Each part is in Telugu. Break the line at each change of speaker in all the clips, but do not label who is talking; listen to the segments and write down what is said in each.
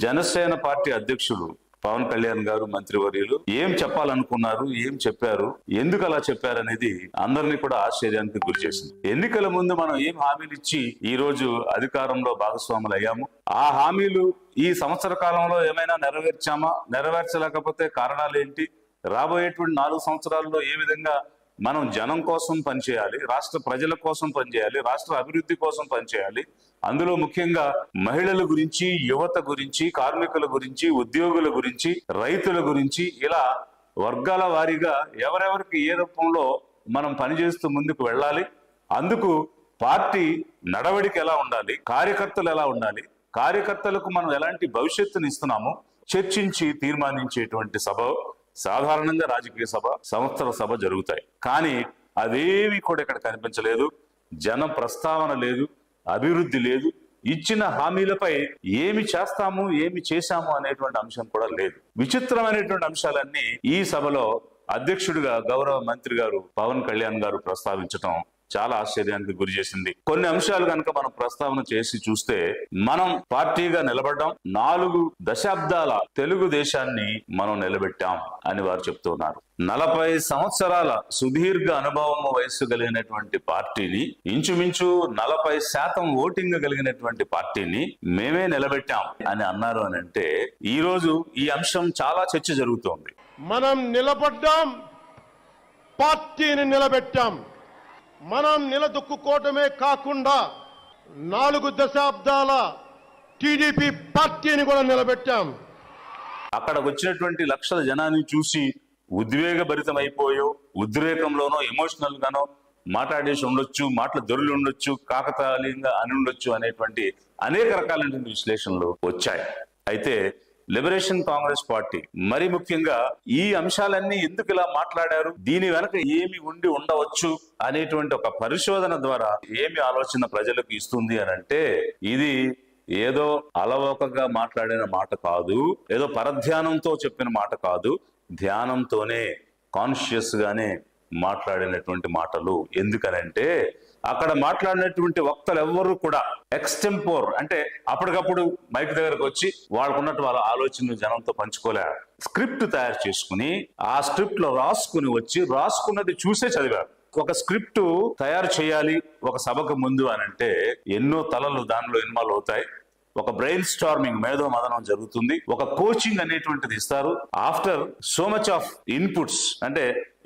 జనసేన పార్టీ అధ్యక్షుడు పవన్ కళ్యాణ్ గారు మంత్రివర్యులు ఏం చెప్పాలనుకున్నారు, ఏం చెప్పారు, ఎందుకు అలా చెప్పారనేది అందరినీ కూడా ఆశ్చర్యానికి గురి చేసింది. ఎన్నికల ముందు మనం ఏం హామీలు ఇచ్చి ఈ రోజు అధికారంలో భాగస్వాములు అయ్యాము, ఆ హామీలు ఈ సంవత్సర కాలంలో ఏమైనా నెరవేర్చామా, నెరవేర్చలేకపోతే కారణాలు ఏంటి, రాబోయేటువంటి 4 సంవత్సరాల్లో ఏ విధంగా మనం జనం కోసం పనిచేయాలి, రాష్ట్ర ప్రజల కోసం పనిచేయాలి, రాష్ట్ర అభివృద్ధి కోసం పనిచేయాలి, అందులో ముఖ్యంగా మహిళల గురించి, యువత గురించి, కార్మికుల గురించి, ఉద్యోగుల గురించి, రైతుల గురించి, ఇలా వర్గాల వారీగా ఎవరెవరికి ఏ రూపంలో మనం పనిచేస్తూ ముందుకు వెళ్ళాలి, అందుకు పార్టీ నడవడిక ఎలా ఉండాలి, కార్యకర్తలు ఎలా ఉండాలి, కార్యకర్తలకు మనం ఎలాంటి భవిష్యత్తుని ఇస్తున్నాము చర్చించి తీర్మానించేటువంటి సభ సాధారణంగా రాజకీయ సభ, సంవత్సర సభ జరుగుతాయి. కానీ అవేవి కూడా ఇక్కడ కనిపించలేదు. జన ప్రస్తావన లేదు, అభివృద్ధి లేదు, ఇచ్చిన హామీలపై ఏమి చేస్తాము, ఏమి చేశాము అనేటువంటి అంశం కూడా లేదు. విచిత్రమైనటువంటి అంశాలన్నీ ఈ సభలో అధ్యక్షుడిగా గౌరవ మంత్రి గారు పవన్ కళ్యాణ్ గారు ప్రస్తావించడం చాలా ఆశ్చర్యానికి గురి చేసింది. కొన్ని అంశాలు కనుక మనం ప్రస్తావన చేసి చూస్తే, మనం పార్టీగా నిలబడ్డాం, 4 దశాబ్దాల తెలుగుదేశాన్ని మనం నిలబెట్టాం అని వారు చెప్తున్నారు. 40 సంవత్సరాల సుదీర్ఘ అనుభవం వయస్సు కలిగినటువంటి పార్టీని, ఇంచుమించు 40% ఓటింగ్ కలిగినటువంటి పార్టీని మేమే నిలబెట్టాం అని అన్నారు అని అంటే, ఈ రోజు ఈ అంశం చాలా చర్చ జరుగుతోంది.
మనం నిలబడ్డాం, పార్టీని నిలబెట్టాం. మనం నిలదొక్కుకోవటమే కాకుండా 4 దశాబ్దాల టీడీపీ పార్టీని కూడా నిలబెట్టాం.
అక్కడ వచ్చినటువంటి లక్షల జనాన్ని చూసి ఉద్వేగభరితమైపోయో, ఉద్రేకంలోనో, ఎమోషనల్ గానో మాట్లాడేసి ఉండొచ్చు, మాటలు దొరికి ఉండొచ్చు, కాకతాళీయంగా అని ఉండొచ్చు అనేటువంటి అనేక రకాలైనటువంటి విశ్లేషణలు వచ్చాయి. అయితే లిబరేషన్ కాంగ్రెస్ పార్టీ మరి ముఖ్యంగా ఈ అంశాలన్నీ ఎందుకు ఇలా మాట్లాడారు, దీని వెనక ఏమి ఉండి ఉండవచ్చు అనేటువంటి ఒక పరిశోధన ద్వారా ఏమి ఆలోచన ప్రజలకు ఇస్తుంది అని అంటే, ఇది ఏదో అలవోకగా మాట్లాడిన మాట కాదు, ఏదో పరధ్యానంతో చెప్పిన మాట కాదు, ధ్యానంతోనే, కాన్షియస్ గానే మాట్లాడినటువంటి మాటలు. ఎందుకనంటే అక్కడ మాట్లాడినటువంటి వక్తలు ఎవ్వరూ కూడా ఎక్స్టెంపోర్, అంటే అప్పటికప్పుడు మైక్ దగ్గరకు వచ్చి వాళ్ళకున్నట్టు వాళ్ళ ఆలోచనలు జనంతో పంచుకోలే, స్క్రిప్ట్ తయారు చేసుకుని ఆ స్క్రిప్ట్ లో రాసుకున్నది చూసే చదివారు. ఒక స్క్రిప్ట్ తయారు చేయాలి ఒక సభకు ముందు అని అంటే ఎన్నో తలలు దానిలో ఇన్వాల్వ్ అవుతాయి. ఒక బ్రెయిన్ స్టార్మింగ్, మేధో మదనం జరుగుతుంది, ఒక కోచింగ్ అనేటువంటిది ఇస్తారు. After so much of inputs, అంటే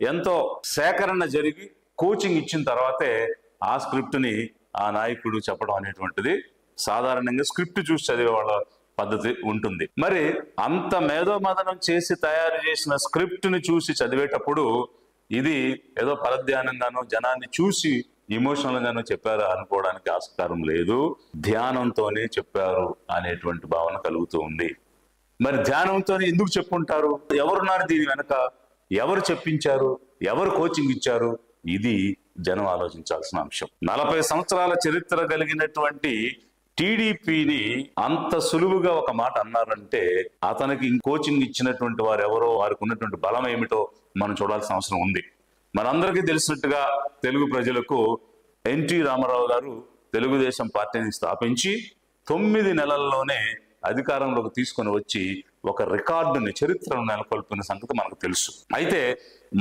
ఎంతో సేకరణ జరిగి కోచింగ్ ఇచ్చిన తర్వాతే ఆ స్క్రిప్ట్ ని ఆ నాయకుడు చెప్పడం అనేటువంటిది సాధారణంగా స్క్రిప్ట్ చూసి చదివే వాళ్ళ పద్ధతి ఉంటుంది. మరి అంత మేధోమదనం చేసి తయారు చేసిన స్క్రిప్ట్ ని చూసి చదివేటప్పుడు ఇది ఏదో పరధ్యానంగానో, జనాన్ని చూసి ఇమోషనల్ గానో చెప్పారు అనుకోవడానికి ఆస్కారం లేదు. ధ్యానంతోనే చెప్పారు అనేటువంటి భావన కలుగుతూ ఉంది. మరి ధ్యానంతోనే ఎందుకు చెప్పుంటారు, ఎవరున్నారు దీని వెనక, ఎవరు చెప్పించారు, ఎవరు కోచింగ్ ఇచ్చారు, ఇది జనం ఆలోచించాల్సిన అంశం. 40 సంవత్సరాల చరిత్ర కలిగినటువంటి టీడీపీని అంత సులువుగా ఒక మాట అన్నారంటే అతనికి కోచింగ్ ఇచ్చినటువంటి వారు ఎవరో, వారికి ఉన్నటువంటి బలం ఏమిటో మనం చూడాల్సిన అవసరం ఉంది. మనందరికీ తెలిసినట్టుగా తెలుగు ప్రజలకు ఎన్టీ రామారావు గారు తెలుగుదేశం పార్టీని స్థాపించి 9 నెలల్లోనే అధికారంలోకి తీసుకొని వచ్చి ఒక రికార్డుని, చరిత్రను నెలకొల్పిన సంగతి మనకు తెలుసు. అయితే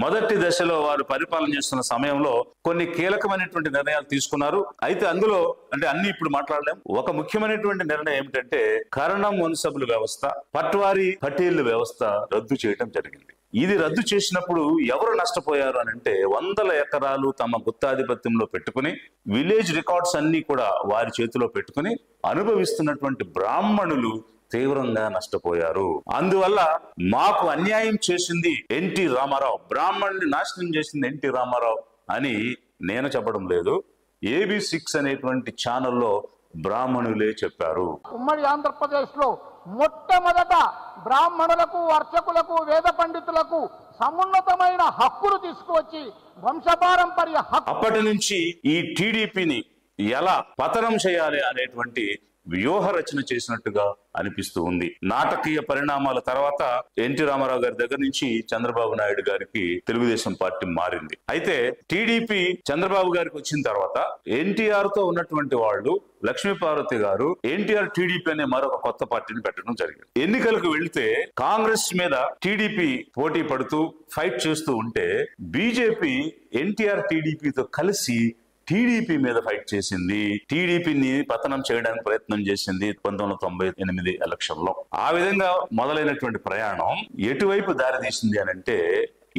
మొదటి దశలో వారు పరిపాలన చేస్తున్న సమయంలో కొన్ని కీలకమైనటువంటి నిర్ణయాలు తీసుకున్నారు. అయితే అందులో అంటే అన్ని ఇప్పుడు మాట్లాడలేం. ఒక ముఖ్యమైనటువంటి నిర్ణయం ఏమిటంటే కరణం మున్సబుల్ వ్యవస్థ, పట్వారీ పటేళ్ల వ్యవస్థ రద్దు చేయడం జరిగింది. ఇది రద్దు చేసినప్పుడు ఎవరు నష్టపోయారు అని అంటే, 100 ఎకరాలు తమ గుత్తాధిపత్యంలో పెట్టుకుని విలేజ్ రికార్డ్స్ అన్ని కూడా వారి చేతిలో పెట్టుకుని అనుభవిస్తున్నటువంటి బ్రాహ్మణులు తీవ్రంగా నష్టపోయారు. అందువల్ల మాకు అన్యాయం చేసింది ఎన్టీ రామారావు, బ్రాహ్మణుని నాశనం చేసింది ఎన్టీ రామారావు అని నేను చెప్పడం లేదు, AB6 అనేటువంటి ఛానల్లో బ్రాహ్మణులే చెప్పారు.
ఉమ్మడి ఆంధ్రప్రదేశ్ లో మొట్టమొదట బ్రాహ్మణులకు, అర్చకులకు, వేద పండితులకు సమున్నతమైన హక్కులు తీసుకువచ్చి వంశపారంపర్య హక్కు.
అప్పటి నుంచి ఈ టీడీపీని ఎలా పతనం చేయాలి అనేటువంటి వ్యూహ రచన చేసినట్టుగా అనిపిస్తూ ఉంది. నాటకీయ పరిణామాల తర్వాత ఎన్టీ రామారావు గారి దగ్గర నుంచి చంద్రబాబు నాయుడు గారికి తెలుగుదేశం పార్టీ మారింది. అయితే టీడీపీ చంద్రబాబు గారికి వచ్చిన తర్వాత ఎన్టీఆర్ తో ఉన్నటువంటి వాళ్ళు లక్ష్మీపార్వతి గారు ఎన్టీఆర్ టీడీపీ అనే మరొక కొత్త పార్టీని పెట్టడం జరిగింది. ఎన్నికలకు వెళ్తే కాంగ్రెస్ మీద టీడీపీ పోటీ పడుతూ ఫైట్ చేస్తూ ఉంటే బీజేపీ ఎన్టీఆర్ టీడీపీతో కలిసి టీడీపీ మీద ఫైట్ చేసింది. టీడీపీని పతనం చేయడానికి ప్రయత్నం చేసింది 1998 ఎలక్షన్ లో. ఆ విధంగా మొదలైనటువంటి ప్రయాణం ఎటువైపు దారితీసింది అని అంటే,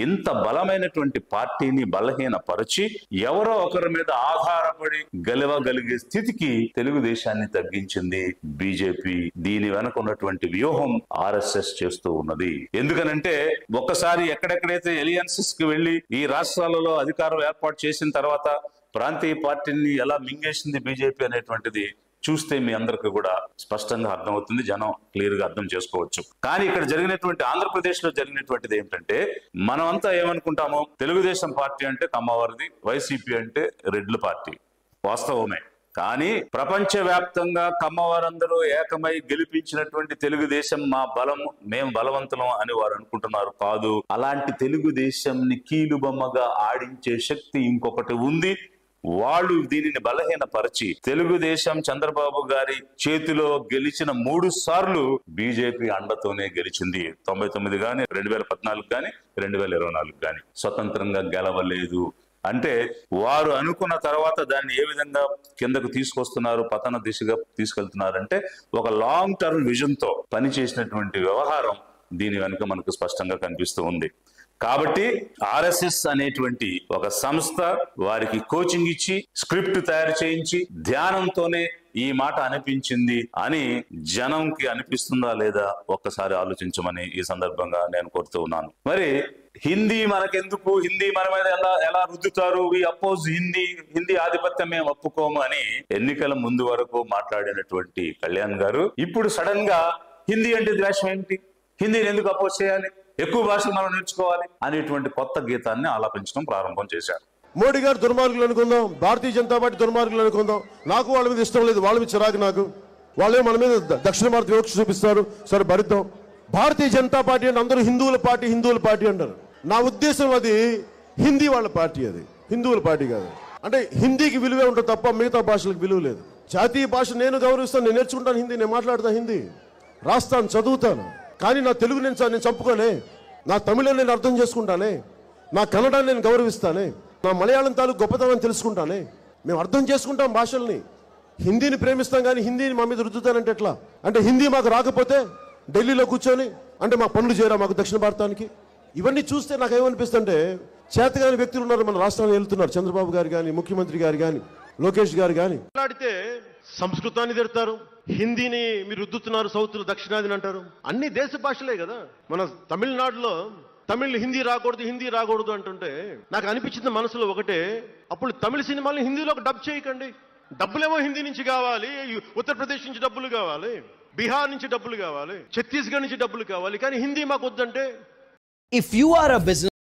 ఇంత బలమైనటువంటి పార్టీని బలహీనపరిచి ఎవరో ఒకరి మీద ఆధారపడి గెలవగలిగే స్థితికి తెలుగుదేశాన్ని తగ్గించింది బీజేపీ. దీని వెనక ఉన్నటువంటి వ్యూహం ఆర్ఎస్ఎస్ చేస్తూ ఉన్నది. ఎందుకనంటే ఒక్కసారి ఎక్కడెక్కడైతే ఎలియన్సెస్ కి వెళ్లి ఈ రాష్ట్రాలలో అధికారం ఏర్పాటు చేసిన తర్వాత ప్రాంతీయ పార్టీని ఎలా మింగేసింది బీజేపీ అనేటువంటిది చూస్తే మీ అందరికి కూడా స్పష్టంగా అర్థమవుతుంది, జనం క్లియర్ గా అర్థం చేసుకోవచ్చు. కానీ ఇక్కడ జరిగినటువంటి ఆంధ్రప్రదేశ్ లో జరిగినటువంటిది ఏమిటంటే, మనమంతా ఏమనుకుంటాము, తెలుగుదేశం పార్టీ అంటే కమ్మవారిది, వైసీపీ అంటే రెడ్ల పార్టీ. వాస్తవమే. కానీ ప్రపంచవ్యాప్తంగా కమ్మవారందరూ ఏకమై గెలిపించినటువంటి తెలుగుదేశం మా బలం, మేము బలవంతులం అని వారు అనుకుంటున్నారు. కాదు, అలాంటి తెలుగుదేశంని కీలుబొమ్మగా ఆడించే శక్తి ఇంకొకటి ఉంది. వాళ్ళు దీనిని బలహీనపరిచి తెలుగుదేశం చంద్రబాబు గారి చేతిలో గెలిచిన 3 సార్లు బీజేపీ అండతోనే గెలిచింది. 99 గాని, 2014 గాని, 2024 గాని స్వతంత్రంగా గెలవలేదు. అంటే వారు అనుకున్న తర్వాత దాన్ని ఏ విధంగా కిందకు తీసుకొస్తున్నారు, పతన దిశగా తీసుకెళ్తున్నారంటే ఒక లాంగ్ టర్మ్ విజన్ తో పనిచేసినటువంటి వ్యవహారం దీని వెనుక మనకు స్పష్టంగా కనిపిస్తూ ఉంది. కాబట్టి ఆర్ఎస్ఎస్ అనేటువంటి ఒక సంస్థ వారికి కోచింగ్ ఇచ్చి స్క్రిప్ట్ తయారు చేయించి ధ్యానంతోనే ఈ మాట అనిపించింది అని జనంకి అనిపిస్తుందా లేదా ఒక్కసారి ఆలోచించమని ఈ సందర్భంగా నేను కోరుతూ ఉన్నాను. మరి హిందీ మనకెందుకు, హిందీ మన మీద ఎలా రుద్దుతారు, వి అపోజ్ హిందీ ఆధిపత్యం మేము ఒప్పుకోము అని ఎన్నికల ముందు వరకు మాట్లాడినటువంటి కళ్యాణ్ గారు ఇప్పుడు సడన్ గా హిందీ అంటే ద్వేషం ఏంటి, హిందీని ఎందుకు అపోజ్ చేయాలి, ఎక్కువ భాషలు మనం నేర్చుకోవాలి అనేటువంటి కొత్త గీతాన్ని ఆలాపించడం ప్రారంభం చేశారు.
మోడీ గారు దుర్మార్గులు అనుకుందాం, భారతీయ జనతా పార్టీ దుర్మార్గులు అనుకుందాం, నాకు వాళ్ళ మీద ఇష్టం లేదు, వాళ్ళ మీద చిరాకు నాకు, వాళ్ళే మన మీద దక్షిణ భారత వివక్ష చూపిస్తారు, సరే భరిద్దాం. భారతీయ జనతా పార్టీ అంటే అందరూ హిందువుల పార్టీ అంటారు. నా ఉద్దేశం అది హిందీ వాళ్ళ పార్టీ, అది హిందువుల పార్టీ కాదు. అంటే హిందీకి విలువే ఉంటుంది తప్ప మిగతా భాషలకు విలువ లేదు. జాతీయ భాష నేను గౌరవిస్తాను, నేను నేర్చుకుంటాను హిందీ, నేను మాట్లాడతాను హిందీ, రాస్తాను, చదువుతాను. కానీ నా తెలుగు నేను చంపుకోలే, నా తమిళని నేను అర్థం చేసుకుంటానే, నా కన్నడాన్ని నేను గౌరవిస్తానే, నా మలయాళం తాలూకు గొప్పతనం తెలుసుకుంటానే. మేము అర్థం చేసుకుంటాం భాషల్ని, హిందీని ప్రేమిస్తాం. కానీ హిందీని మా మీద రుద్దుతానంటే ఎట్లా? అంటే హిందీ మాకు రాకపోతే ఢిల్లీలో కూర్చొని అంటే మా పనులు చేయరా మాకు దక్షిణ భారతానికి? ఇవన్నీ చూస్తే నాకు ఏమనిపిస్తుంటే, చేతగాని వ్యక్తులు ఉన్నారు మన రాష్ట్రాన్ని వెళ్తున్నారు, చంద్రబాబు గారు కానీ, ముఖ్యమంత్రి గారు కానీ, లోకేష్ గారు కానీ. మాట్లాడితే సంస్కృతాన్ని తిడతారు, హిందీని మీరు రుద్దుతున్నారు, సౌత్ దక్షిణాదిని అంటారు. అన్ని దేశ భాషలే కదా. మన తమిళనాడులో తమిళ్ హిందీ రాకూడదు అంటుంటే నాకు అనిపించింది మనసులో ఒకటే, అప్పుడు తమిళ సినిమాల్ని హిందీలోకి డబ్ చేయకండి. డబ్బులేమో హిందీ నుంచి కావాలి, ఉత్తరప్రదేశ్ నుంచి డబ్బులు కావాలి, బీహార్ నుంచి డబ్బులు కావాలి, ఛత్తీస్గఢ్ నుంచి డబ్బులు కావాలి, కానీ హిందీ మాకు వద్దంటే.
If you are a business